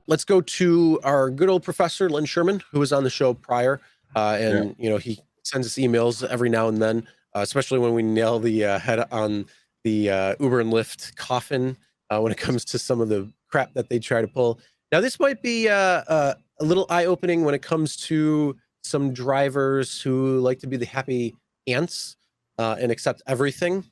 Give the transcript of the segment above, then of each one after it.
let's go to our good old professor, Len Sherman, who was on the show prior. And, he sends us emails every now and then, especially when we nail the head on the Uber and Lyft coffin when it comes to some of the crap that they try to pull. Now, this might be a little eye-opening when it comes to some drivers who like to be the happy ants and accept everything.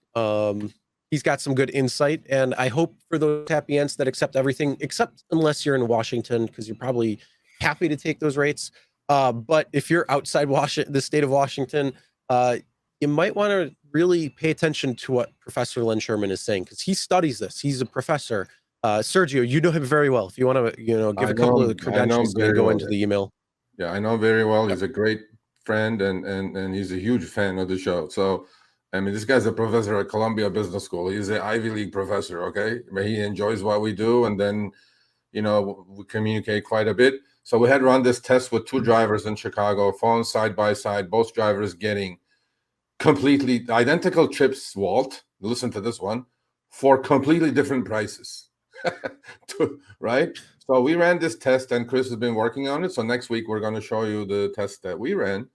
He's got some good insight, and I hope for those happy ants that accept everything, except unless you're in Washington, because you're probably happy to take those rates. But if you're outside the state of Washington, you might want to really pay attention to what Professor Len Sherman is saying, because he studies this. He's a professor. Sergio, you know him very well. If you want to, give a couple of the credentials, you can go into the email. Yeah, I know very well. He's a great friend, and he's a huge fan of the show. So, I mean, this guy's a professor at Columbia Business School. He's an Ivy League professor, okay? But he enjoys what we do, and then, we communicate quite a bit. So we had run this test with two drivers in Chicago, phones side by side, both drivers getting completely identical trips, Walt, listen to this one, for completely different prices, right? So we ran this test, and Chris has been working on it. So next week, we're going to show you the test that we ran.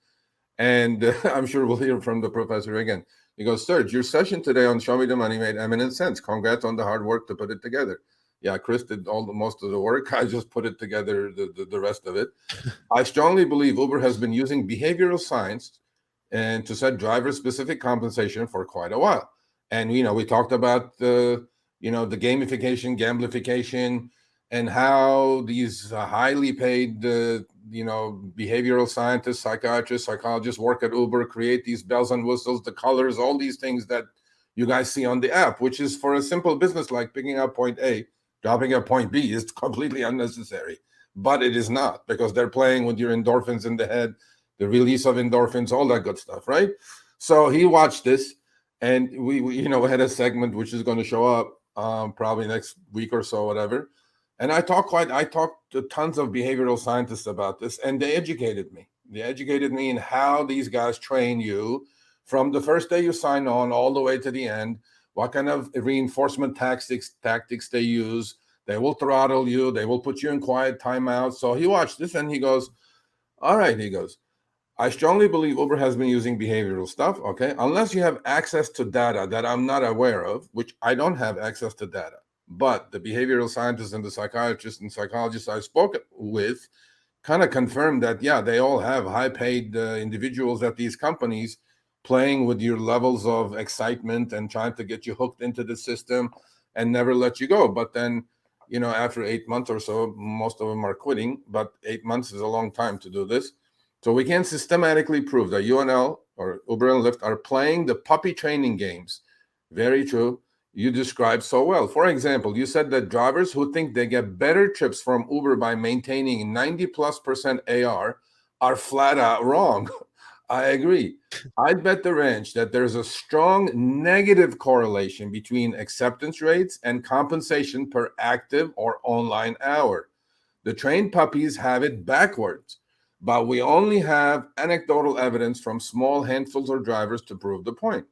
And I'm sure we'll hear from the professor again. He goes, Serge, your session today on Show Me the Money made eminent sense. Congrats on the hard work to put it together. Yeah, Chris did most of the work. I just put it together, the rest of it. I strongly believe Uber has been using behavioral science and to set driver-specific compensation for quite a while. And, we talked about the gamification, gamblification, and how these highly paid, behavioral scientists, psychiatrists, psychologists work at Uber, create these bells and whistles, the colors, all these things that you guys see on the app, which is for a simple business like picking up point A, dropping at point B is completely unnecessary. But it is not, because they're playing with your endorphins in the head, the release of endorphins, all that good stuff, right? So he watched this, and we had a segment which is going to show up probably next week or so, whatever. And I talked to tons of behavioral scientists about this, and they educated me. They educated me in how these guys train you from the first day you sign on all the way to the end, what kind of reinforcement tactics they use. They will throttle you. They will put you in quiet timeout. So he watched this, and he goes, all right, he goes, I strongly believe Uber has been using behavioral stuff, okay? Unless you have access to data that I'm not aware of, which I don't have access to data. But the behavioral scientists and the psychiatrists and psychologists I spoke with kind of confirmed that, yeah, they all have high-paid individuals at these companies playing with your levels of excitement and trying to get you hooked into the system and never let you go. But then, after 8 months or so, most of them are quitting. But 8 months is a long time to do this. So we can systematically prove that UNL or Uber and Lyft are playing the puppy training games. Very true. You described so well. For example, you said that drivers who think they get better trips from Uber by maintaining 90+% AR are flat out wrong. I agree. I'd bet the ranch that there's a strong negative correlation between acceptance rates and compensation per active or online hour. The trained puppies have it backwards, but we only have anecdotal evidence from small handfuls of drivers to prove the point.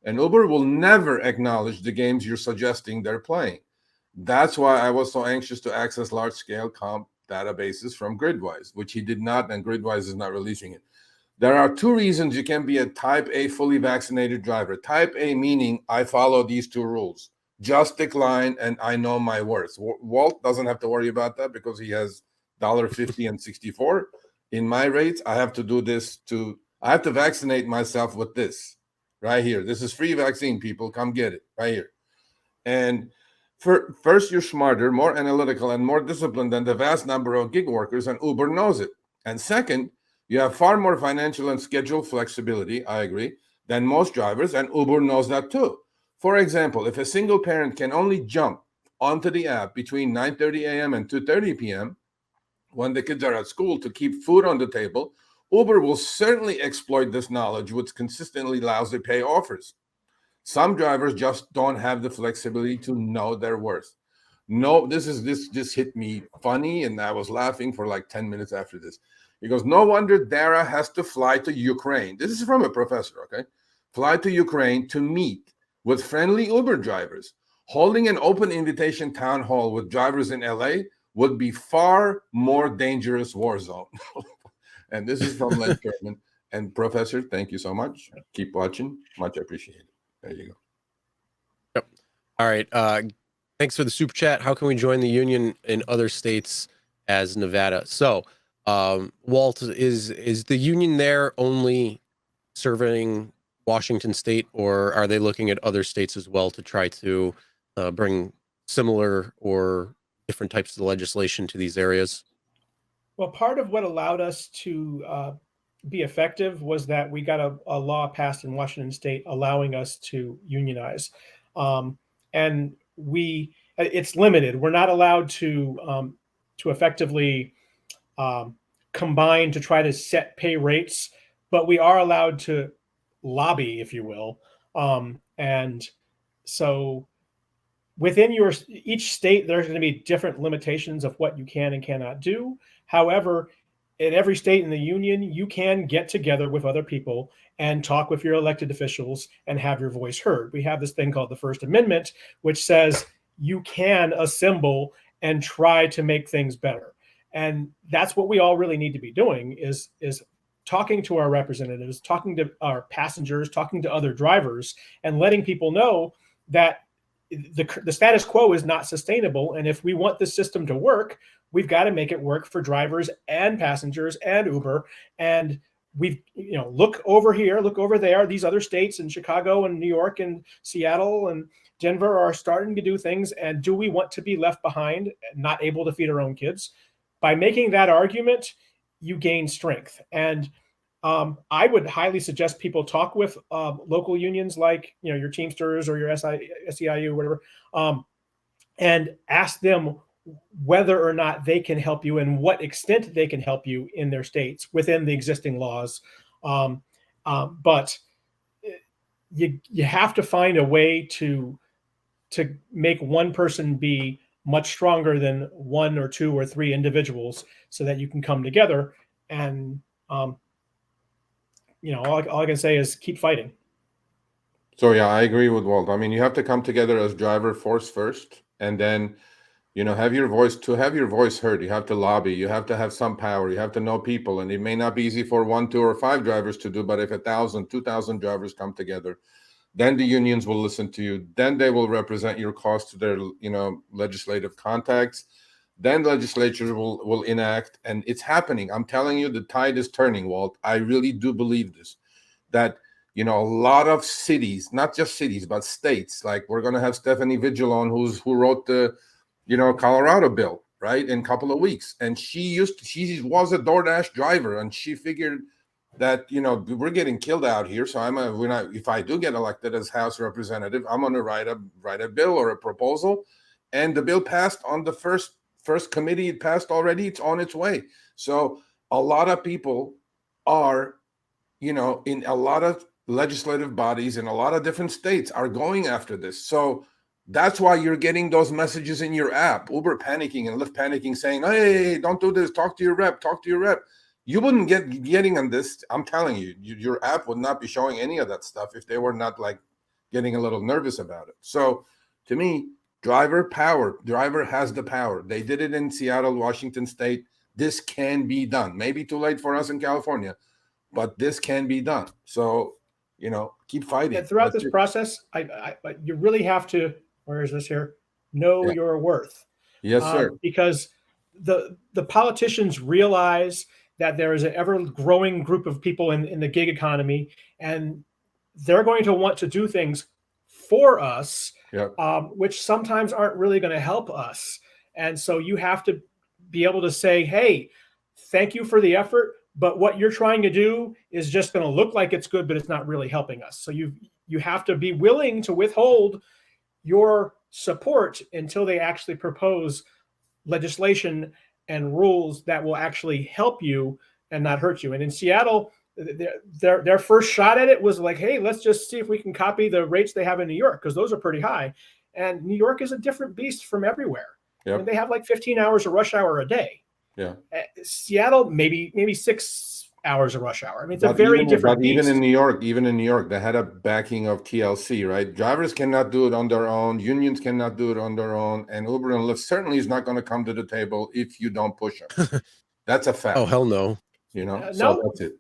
And Uber will never acknowledge the games you're suggesting they're playing. That's why I was so anxious to access large-scale comp databases from Gridwise, which he did not, and Gridwise is not releasing it. There are two reasons you can be a type A fully vaccinated driver. Type A meaning I follow these two rules. Just decline, and I know my worth. Walt doesn't have to worry about that because he has $1.50 and 64. In my rates, I have to do this I have to vaccinate myself with this right here. This is free vaccine, people. Come get it right here. And first, you're smarter, more analytical, and more disciplined than the vast number of gig workers, and Uber knows it. And second, you have far more financial and schedule flexibility, I agree, than most drivers, and Uber knows that too. For example, if a single parent can only jump onto the app between 9:30 a.m. and 2:30 p.m., when the kids are at school to keep food on the table, Uber will certainly exploit this knowledge with consistently lousy pay offers. Some drivers just don't have the flexibility to know their worth. No, this hit me funny, and I was laughing for like 10 minutes after this. He goes, no wonder Dara has to fly to Ukraine. This is from a professor, okay? Fly to Ukraine to meet with friendly Uber drivers. Holding an open invitation town hall with drivers in LA would be far more dangerous war zone. And this is from Len Sherman. And Professor, thank you so much. Keep watching. Much appreciated. There you go. Yep. All right. Thanks for the super chat. How can we join the union in other states as Nevada? So, Walt, is the union there only serving Washington State, or are they looking at other states as well to try to bring similar or different types of legislation to these areas? Well, part of what allowed us to be effective was that we got a law passed in Washington State allowing us to unionize, and it's limited. We're not allowed to effectively combine to try to set pay rates, but we are allowed to lobby, if you will, and so within each state, there's going to be different limitations of what you can and cannot do. However, in every state in the union, you can get together with other people and talk with your elected officials and have your voice heard. We have this thing called the First Amendment, which says you can assemble and try to make things better. And that's what we all really need to be doing is talking to our representatives, talking to our passengers, talking to other drivers, and letting people know that the status quo is not sustainable. And if we want the system to work, we've got to make it work for drivers and passengers and Uber. And we've, look over here, look over there. These other states in Chicago and New York and Seattle and Denver are starting to do things. And do we want to be left behind, not able to feed our own kids? By making that argument, you gain strength. And I would highly suggest people talk with local unions like your Teamsters or your SEIU, whatever, and ask them whether or not they can help you and what extent they can help you in their states within the existing laws. But you have to find a way to make one person be much stronger than one or two or three individuals so that you can come together and all I can say is keep fighting. So yeah, I agree with Walt. I mean, you have to come together as driver force first, and then, have your voice. To have your voice heard, you have to lobby. You have to have some power. You have to know people, and it may not be easy for 1, 2, or 5 drivers to do. But if 1,000, 2,000 drivers come together, then the unions will listen to you. Then they will represent your cause to their, legislative contacts. Then legislatures will enact, and it's happening. I'm telling you, the tide is turning, Walt. I really do believe this, that, a lot of cities, not just cities, but states, like we're going to have Stephanie Vigil on, who wrote the, Colorado bill, right, in a couple of weeks. And she was a Doordash driver, and she figured that, we're getting killed out here. So if I do get elected as House representative, I'm going to write a bill or a proposal. And the bill passed on the first committee. It passed already. It's on its way. So a lot of people are, in a lot of legislative bodies in a lot of different states are going after this. So that's why you're getting those messages in your app, Uber panicking and Lyft panicking, saying, hey, don't do this. Talk to your rep. You wouldn't getting on this. I'm telling you, your app would not be showing any of that stuff if they were not like getting a little nervous about it. So to me, driver has the power. They did it in Seattle, Washington State. This can be done. Maybe too late for us in California, but this can be done. So, keep fighting. And throughout this process, you really have to, where is this here? Know your worth. Yes, sir. Because the politicians realize that there is an ever-growing group of people in the gig economy, and they're going to want to do things for us, which sometimes aren't really going to help us. And so you have to be able to say, hey, thank you for the effort, but what you're trying to do is just going to look like it's good, but it's not really helping us. So you have to be willing to withhold your support until they actually propose legislation and rules that will actually help you and not hurt you. And in Seattle, their first shot at it was like, hey, let's just see if we can copy the rates they have in New York, because those are pretty high. And New York is a different beast from everywhere. Yep. I mean, they have like 15 hours of rush hour a day. Yeah. Seattle, maybe 6 hours of rush hour. I mean, it's a very even, different but beast. even in New York, they had a backing of TLC, right? Drivers cannot do it on their own. Unions cannot do it on their own. And Uber and Lyft certainly is not going to come to the table if you don't push them. That's a fact. Oh, hell no. You know, No. so that's it.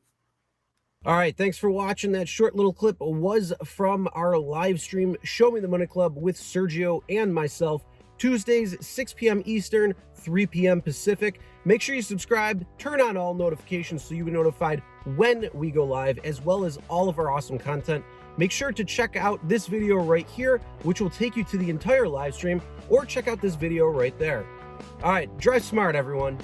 All right, thanks for watching. That short little clip was from our live stream, Show Me the Money Club with Sergio and myself, Tuesdays, 6 p.m. Eastern, 3 p.m. Pacific. Make sure you subscribe, turn on all notifications so you get notified when we go live, as well as all of our awesome content. Make sure to check out this video right here, which will take you to the entire live stream, or check out this video right there. All right, drive smart, everyone.